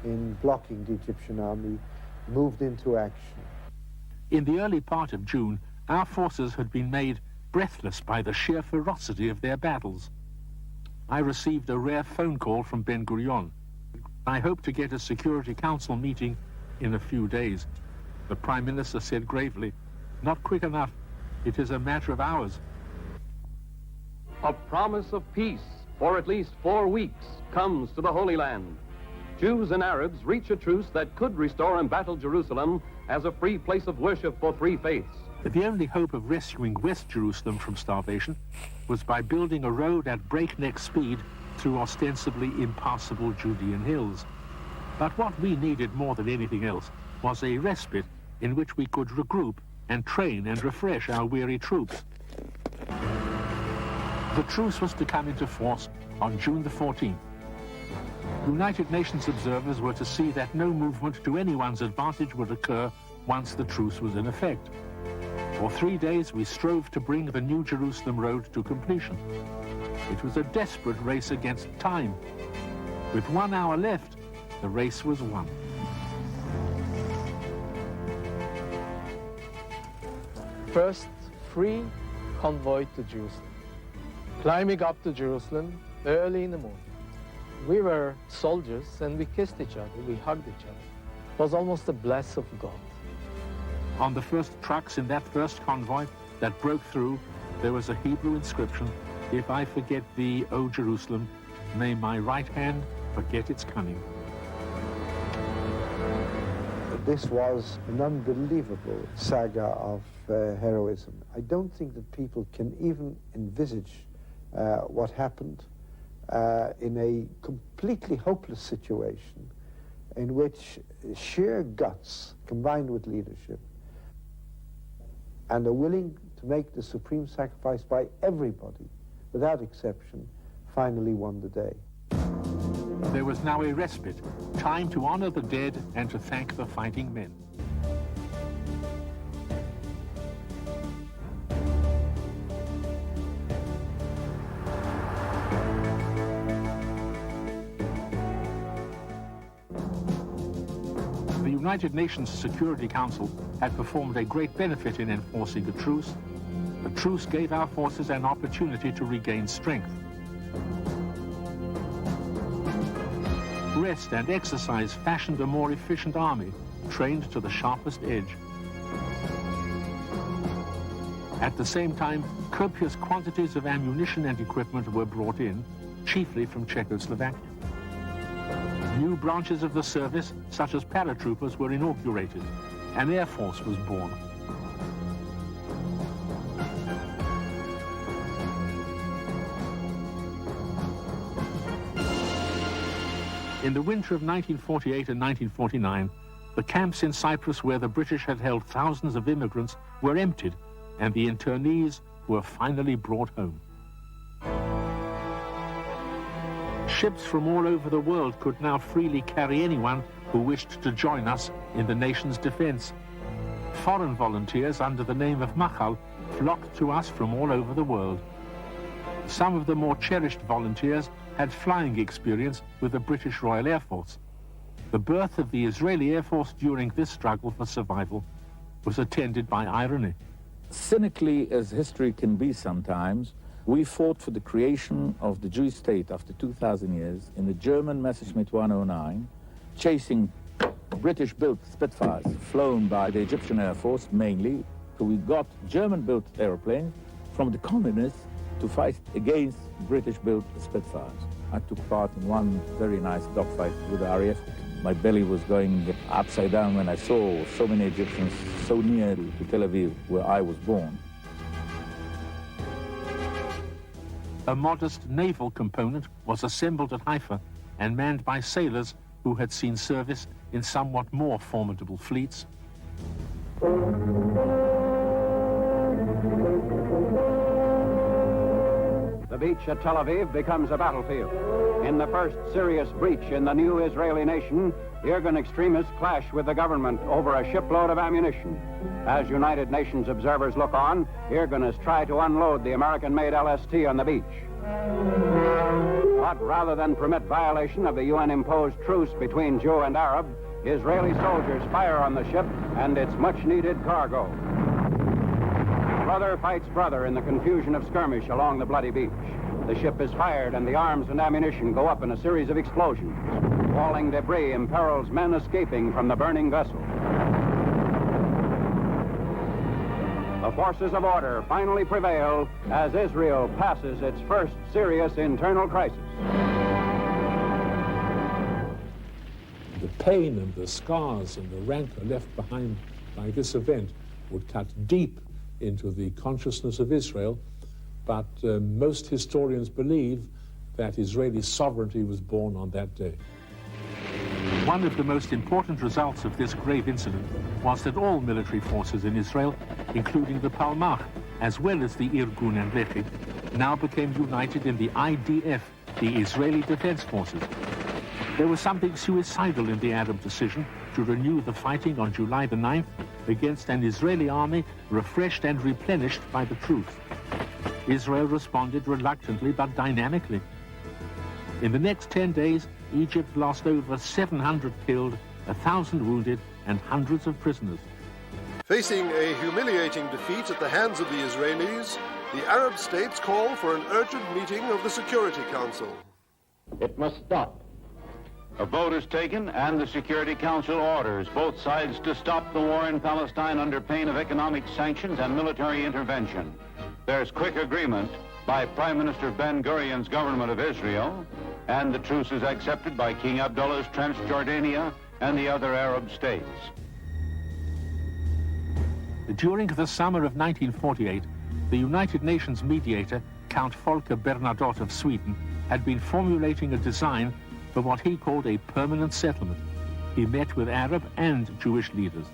in blocking the Egyptian army moved into action. In the early part of June, our forces had been made breathless by the sheer ferocity of their battles. I received a rare phone call from Ben Gurion. I hope to get a Security Council meeting in a few days. The Prime Minister said gravely, "Not quick enough. It is a matter of hours." A promise of peace for at least 4 weeks comes to the Holy Land. Jews and Arabs reach a truce that could restore embattled Jerusalem as a free place of worship for 3 faiths. The only hope of rescuing West Jerusalem from starvation was by building a road at breakneck speed through ostensibly impassable Judean hills. But what we needed more than anything else was a respite in which we could regroup and train and refresh our weary troops. The truce was to come into force on June the 14th. United Nations observers were to see that no movement to anyone's advantage would occur once the truce was in effect. For 3 days, we strove to bring the New Jerusalem Road to completion. It was a desperate race against time. With 1 hour left, the race was won. First free convoy to Jerusalem. Climbing up to Jerusalem early in the morning. We were soldiers and we kissed each other, we hugged each other. It was almost a bless of God. On the first trucks in that first convoy that broke through, there was a Hebrew inscription, "If I forget thee, O Jerusalem, may my right hand forget its cunning." This was an unbelievable saga of heroism. I don't think that people can even envisage what happened in a completely hopeless situation in which sheer guts combined with leadership and are willing to make the supreme sacrifice by everybody, without exception, finally won the day. There was now a respite, time to honor the dead and to thank the fighting men. The United Nations Security Council had performed a great benefit in enforcing the truce. The truce gave our forces an opportunity to regain strength. Rest and exercise fashioned a more efficient army, trained to the sharpest edge. At the same time, copious quantities of ammunition and equipment were brought in, chiefly from Czechoslovakia. New branches of the service, such as paratroopers, were inaugurated. An air force was born. In the winter of 1948 and 1949, the camps in Cyprus where the British had held thousands of immigrants were emptied, and the internees were finally brought home. Ships from all over the world could now freely carry anyone who wished to join us in the nation's defense. Foreign volunteers under the name of Machal flocked to us from all over the world. Some of the more cherished volunteers had flying experience with the British Royal Air Force. The birth of the Israeli Air Force during this struggle for survival was attended by irony. Cynically as history can be sometimes, we fought for the creation of the Jewish state after 2,000 years in the German Messerschmitt 109, chasing British-built Spitfires flown by the Egyptian Air Force mainly. So we got German-built airplanes from the communists to fight against British-built Spitfires. I took part in one very nice dogfight with the RAF. My belly was going upside down when I saw so many Egyptians so near to Tel Aviv, where I was born. A modest naval component was assembled at Haifa and manned by sailors who had seen service in somewhat more formidable fleets. The beach at Tel Aviv becomes a battlefield. In the first serious breach in the new Israeli nation, Irgun extremists clash with the government over a shipload of ammunition. As United Nations observers look on, Irgunists try to unload the American-made LST on the beach. But But rather than permit violation of the UN-imposed truce between Jew and Arab, Israeli soldiers fire on the ship and its much-needed cargo. Brother fights brother in the confusion of skirmish along the bloody beach. The ship is fired and the arms and ammunition go up in a series of explosions. Falling debris imperils men escaping from the burning vessel. The forces of order finally prevail as Israel passes its first serious internal crisis. The pain and the scars and the rancor left behind by this event would cut deep into the consciousness of Israel, but most historians believe that Israeli sovereignty was born on that day. One of the most important results of this grave incident was that all military forces in Israel, including the Palmach, as well as the Irgun and Lehi, now became united in the IDF, the Israeli Defense Forces. There was something suicidal in the Arab decision to renew the fighting on July the 9th against an Israeli army refreshed and replenished by the truce. Israel responded reluctantly but dynamically. In the next 10 days, Egypt lost over 700 killed, 1,000 wounded, and hundreds of prisoners. Facing a humiliating defeat at the hands of the Israelis, the Arab states call for an urgent meeting of the Security Council. It must stop. A vote is taken and the Security Council orders both sides to stop the war in Palestine under pain of economic sanctions and military intervention. There's quick agreement by Prime Minister Ben-Gurion's government of Israel, and the truce is accepted by King Abdullah's Transjordania and the other Arab states. During the summer of 1948, the United Nations mediator, Count Volker Bernadotte of Sweden, had been formulating a design for what he called a permanent settlement. He met with Arab and Jewish leaders.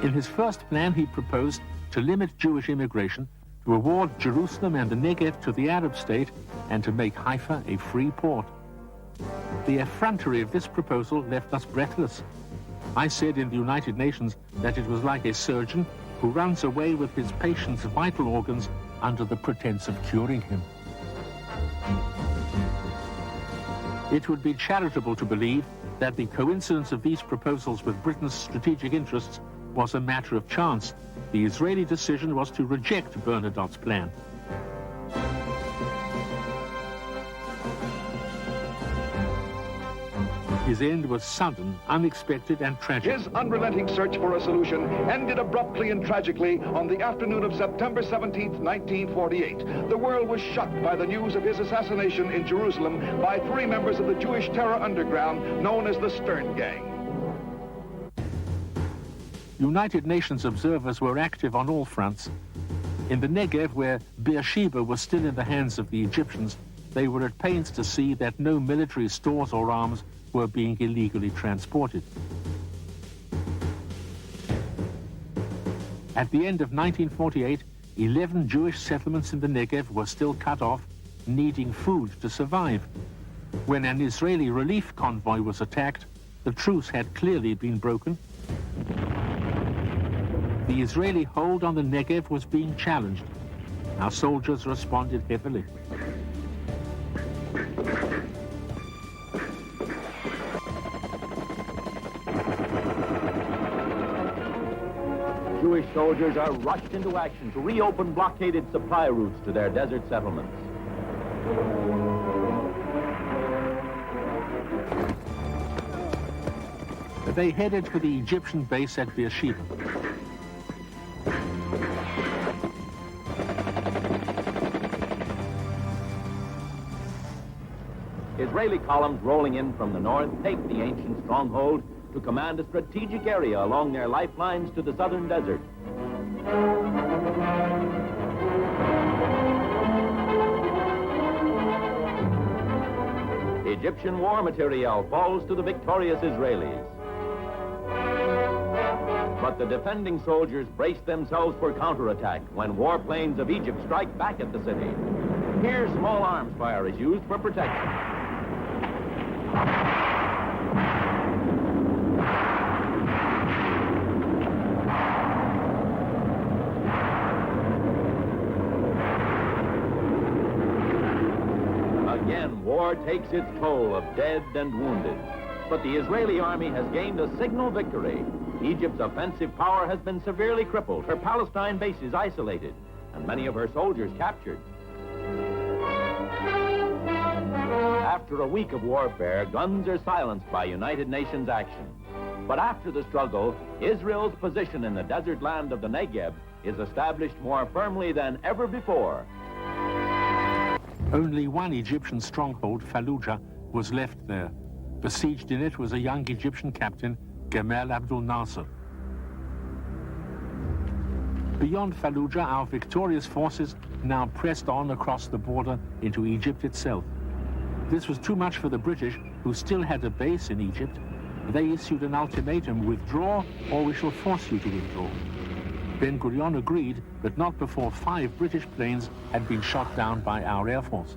In his first plan, he proposed to limit Jewish immigration, to award Jerusalem and the Negev to the Arab state, and to make Haifa a free port. The effrontery of this proposal left us breathless. I said in the United Nations that it was like a surgeon who runs away with his patient's vital organs under the pretense of curing him. It would be charitable to believe that the coincidence of these proposals with Britain's strategic interests was a matter of chance. The Israeli decision was to reject Bernadotte's plan. His end was sudden, unexpected, and tragic. His unrelenting search for a solution ended abruptly and tragically on the afternoon of September 17, 1948. The world was shocked by the news of his assassination in Jerusalem by 3 members of the Jewish terror underground known as the Stern Gang. United Nations observers were active on all fronts. In the Negev, where Beersheba was still in the hands of the Egyptians, they were at pains to see that no military stores or arms were being illegally transported. At the end of 1948, 11 Jewish settlements in the Negev were still cut off, needing food to survive. When an Israeli relief convoy was attacked, the truce had clearly been broken. The Israeli hold on the Negev was being challenged. Our soldiers responded heavily. Jewish soldiers are rushed into action to reopen blockaded supply routes to their desert settlements. They headed for the Egyptian base at Beersheba. Israeli columns rolling in from the north take the ancient stronghold to command a strategic area along their lifelines to the southern desert. Egyptian war material falls to the victorious Israelis. But the defending soldiers brace themselves for counterattack when warplanes of Egypt strike back at the city. Here, small arms fire is used for protection. war takes its toll of dead and wounded. But the Israeli army has gained a signal victory. Egypt's offensive power has been severely crippled, her Palestine bases isolated, and many of her soldiers captured. After a week of warfare, guns are silenced by United Nations action. But after the struggle, Israel's position in the desert land of the Negev is established more firmly than ever before. Only one Egyptian stronghold, Fallujah, was left there. Besieged in it was a young Egyptian captain, Gamal Abdel Nasser. Beyond Fallujah, our victorious forces now pressed on across the border into Egypt itself. This was too much for the British, who still had a base in Egypt. They issued an ultimatum: withdraw or we shall force you to withdraw. Ben-Gurion agreed, but not before 5 British planes had been shot down by our Air Force.